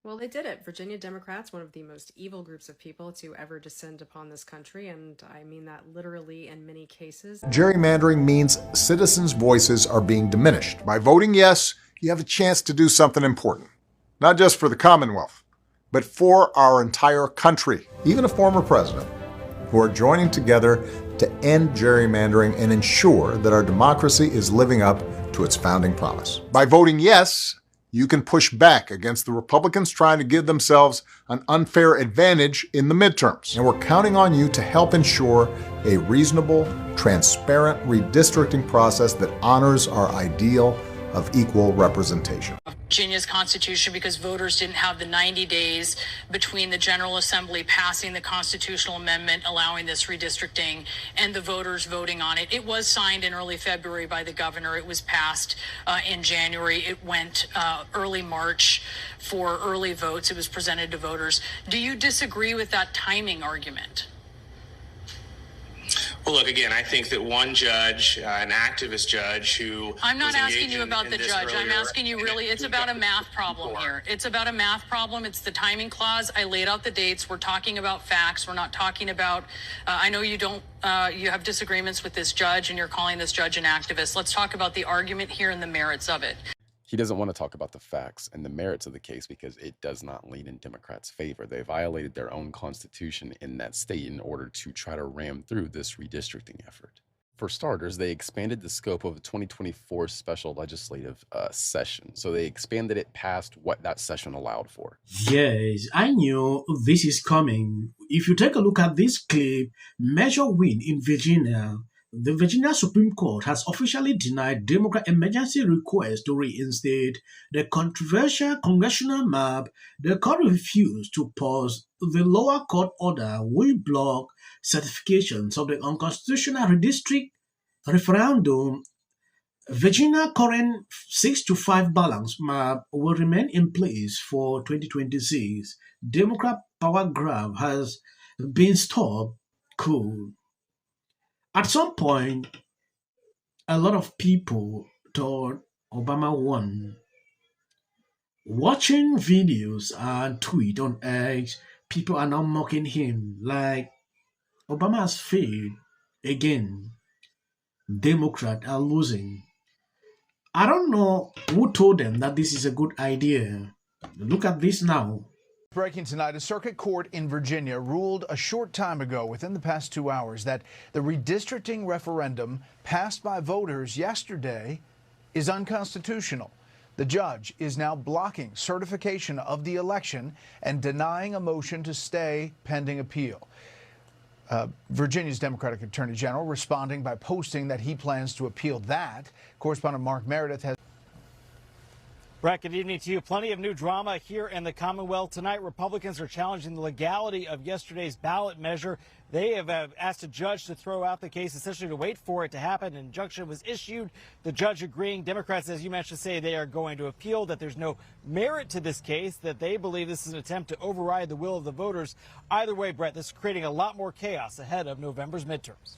Well, they did it. Virginia Democrats, one of the most evil groups of people to ever descend upon this country, and I mean that literally in many cases. Gerrymandering means citizens' voices are being diminished. By voting yes, you have a chance to do something important, not just for the Commonwealth, but for our entire country. Even a former president, who are joining together to end gerrymandering and ensure that our democracy is living up to its founding promise. By voting yes, you can push back against the Republicans trying to give themselves an unfair advantage in the midterms. And we're counting on you to help ensure a reasonable, transparent redistricting process that honors our ideal of equal representation. Virginia's constitution, because voters didn't have the 90 days between the General Assembly passing the constitutional amendment allowing this redistricting and the voters voting on it. It was signed in early February by the governor. It was passed in January. It went early March for early votes. It was presented to voters. Do you disagree with that timing argument? Well, look, again, I think that one judge, an activist judge who... I'm not asking you about the judge. I'm asking you really, it's about a math problem here. It's about a math problem. It's the timing clause. I laid out the dates. We're talking about facts. We're not talking about, I know you don't, you have disagreements with this judge and you're calling this judge an activist. Let's talk about the argument here and the merits of it. He doesn't want to talk about the facts and the merits of the case because it does not lean in Democrats' favor. They violated their own constitution in that state in order to try to ram through this redistricting effort. For starters, they expanded the scope of the 2024 special legislative session. So they expanded it past what that session allowed for. Yes, I knew this is coming. If you take a look at this clip, measure win in Virginia. The Virginia Supreme Court has officially denied Democrat emergency requests to reinstate the controversial congressional map. The court refused to pause the lower court order which blocked certifications of the unconstitutional redistrict referendum. Virginia current 6-5 balance map will remain in place for 2026. Democrat power grab has been stopped cold. At some point, a lot of people thought Obama won. Watching videos and tweets on X, people are now mocking him like Obama has failed again. Democrats are losing. I don't know who told them that this is a good idea. Look at this now. Breaking tonight, a circuit court in Virginia ruled a short time ago, within the past 2 hours, that the redistricting referendum passed by voters yesterday is unconstitutional. The judge is now blocking certification of the election and denying a motion to stay pending appeal. Virginia's Democratic Attorney General responding by posting that he plans to appeal that. Correspondent Mark Meredith has... Brett, good evening to you. Plenty of new drama here in the Commonwealth tonight. Republicans are challenging the legality of yesterday's ballot measure. They have asked a judge to throw out the case, essentially to wait for it to happen. An injunction was issued. The judge agreeing. Democrats, as you mentioned, say they are going to appeal, that there's no merit to this case, that they believe this is an attempt to override the will of the voters. Either way, Brett, this is creating a lot more chaos ahead of November's midterms.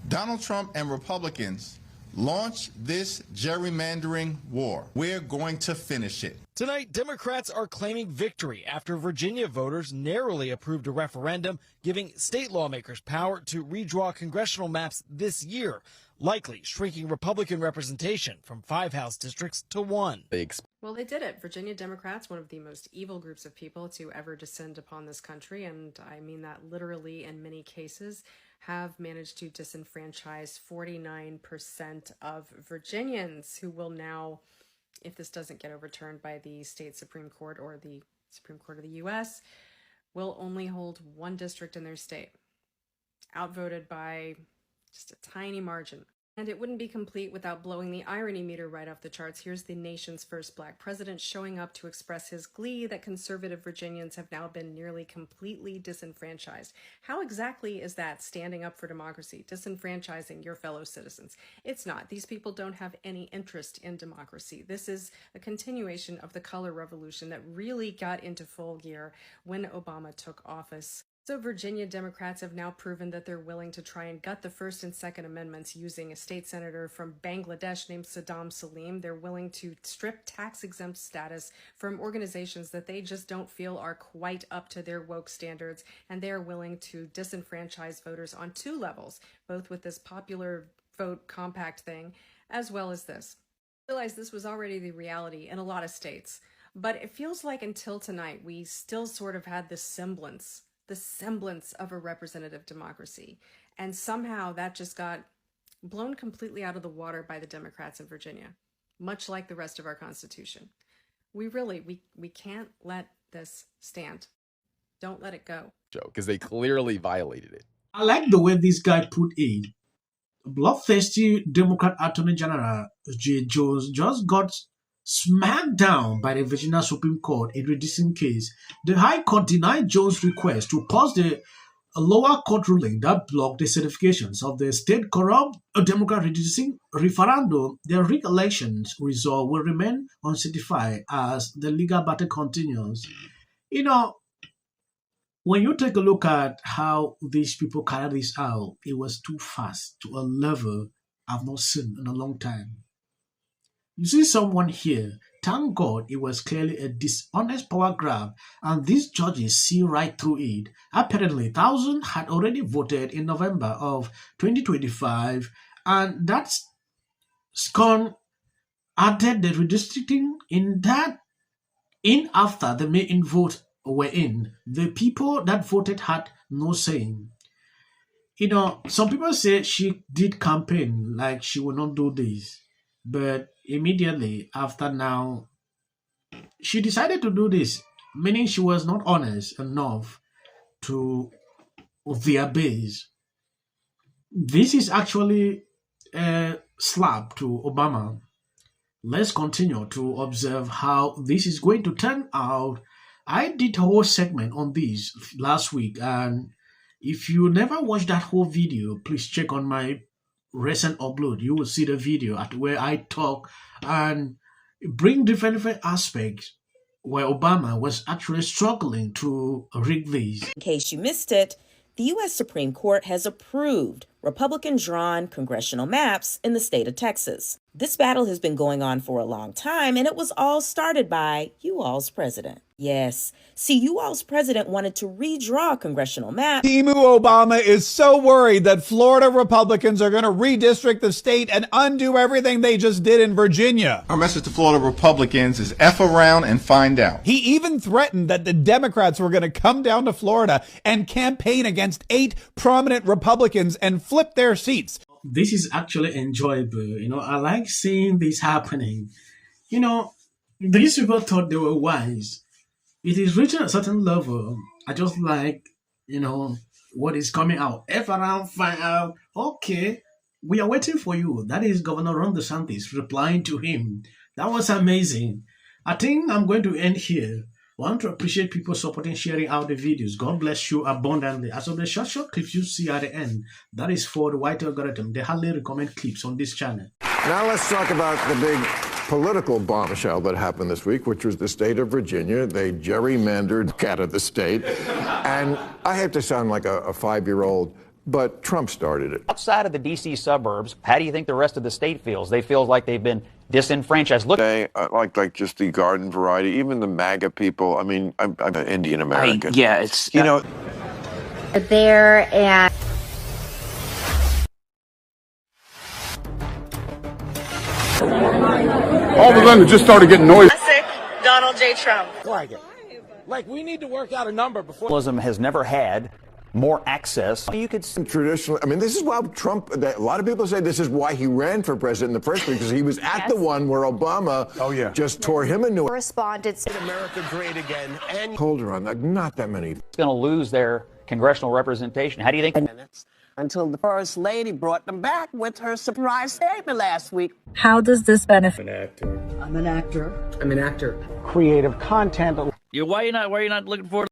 Donald Trump and Republicans launch this gerrymandering war. We're going to finish it. Tonight, Democrats are claiming victory after Virginia voters narrowly approved a referendum giving state lawmakers power to redraw congressional maps this year, likely shrinking Republican representation from 5 House districts to 1. Well, they did it. Virginia Democrats, one of the most evil groups of people to ever descend upon this country, and I mean that literally in many cases, have managed to disenfranchise 49% of Virginians who will now, if this doesn't get overturned by the state Supreme Court or the Supreme Court of the U.S., will only hold 1 district in their state, outvoted by just a tiny margin. And it wouldn't be complete without blowing the irony meter right off the charts. Here's the nation's first black president showing up to express his glee that conservative Virginians have now been nearly completely disenfranchised. How exactly is that standing up for democracy, disenfranchising your fellow citizens? It's not. These people don't have any interest in democracy. This is a continuation of the color revolution that really got into full gear when Obama took office. So Virginia Democrats have now proven that they're willing to try and gut the First and Second Amendments using a state senator from Bangladesh named Saddam Salim. They're willing to strip tax-exempt status from organizations that they just don't feel are quite up to their woke standards, and they're willing to disenfranchise voters on two levels, both with this popular vote compact thing, as well as this. I realize this was already the reality in a lot of states, but it feels like until tonight, we still sort of had the semblance of a representative democracy. And somehow that just got blown completely out of the water by the Democrats in Virginia, much like the rest of our Constitution. We can't let this stand. Don't let it go. Joe, because they clearly violated it. I like the way this guy put it. Bloodthirsty Democrat Attorney General J. Jones just got smacked down by the Virginia Supreme Court in a redistricting case. The High Court denied Jones' request to pause the lower court ruling that blocked the certifications of the state corrupt Democrat redistricting referendum. The rigged elections result will remain uncertified as the legal battle continues. You know, when you take a look at how these people carried this out, it was too fast to a level I've not seen in a long time. You see someone here, thank God it was clearly a dishonest power grab, and these judges see right through it. Apparently, thousands had already voted in November of 2025, and that's added the redistricting in after the main vote were in. The people that voted had no saying. You know, some people say she did campaign like she would not do this. But immediately after now, she decided to do this, meaning she was not honest enough to their base. This is actually a slap to Obama. Let's continue to observe how this is going to turn out. I did a whole segment on this last week, and if you never watched that whole video, please check on my recent upload. You will see the video at where I talk and bring different aspects where Obama was actually struggling to rig these. In case you missed it, the U.S. Supreme Court has approved Republican-drawn congressional maps in the state of Texas. This battle has been going on for a long time, and it was all started by you all's president. Yes. See, you all's president wanted to redraw congressional maps. Timu Obama is so worried that Florida Republicans are going to redistrict the state and undo everything they just did in Virginia. Our message to Florida Republicans is F around and find out. He even threatened that the Democrats were going to come down to Florida and campaign against 8 prominent Republicans and flip their seats. This is actually enjoyable. You know, I like seeing this happening. You know, these people thought they were wise. It is reaching a certain level. I just like, you know, what is coming out. F around, find out. Okay, we are waiting for you. That is Governor Ron DeSantis replying to him. That was amazing. I think I'm going to end here. I want to appreciate people supporting, sharing out the videos. God bless you abundantly. As of the short clips you see at the end, that is for the white algorithm. They hardly recommend clips on this channel. Now let's talk about the big political bombshell that happened this week, which was the state of Virginia. They gerrymandered out of the state. And I hate to sound like a 5-year-old, but Trump started it. Outside of the D.C. suburbs, how do you think the rest of the state feels? They feel like they've been disenfranchised. Look, like just the garden variety, even the MAGA people. I mean, I'm an Indian American. Yeah, it's you know. There and. All of a sudden, it just started getting noisy. Classic Donald J. Trump. Like we need to work out a number before. Capitalism has never had more access. You could traditionally, I mean, this is why Trump, a lot of people say this is why he ran for president in the first place, because he was at the one where Obama just tore him a new Correspondence. America great again. And hold her on, not that many. It's going to lose their congressional representation. How do you think? until the First Lady brought them back with her surprise statement last week. How does this benefit? I'm an actor. I'm an actor. Creative content. Why are you not looking for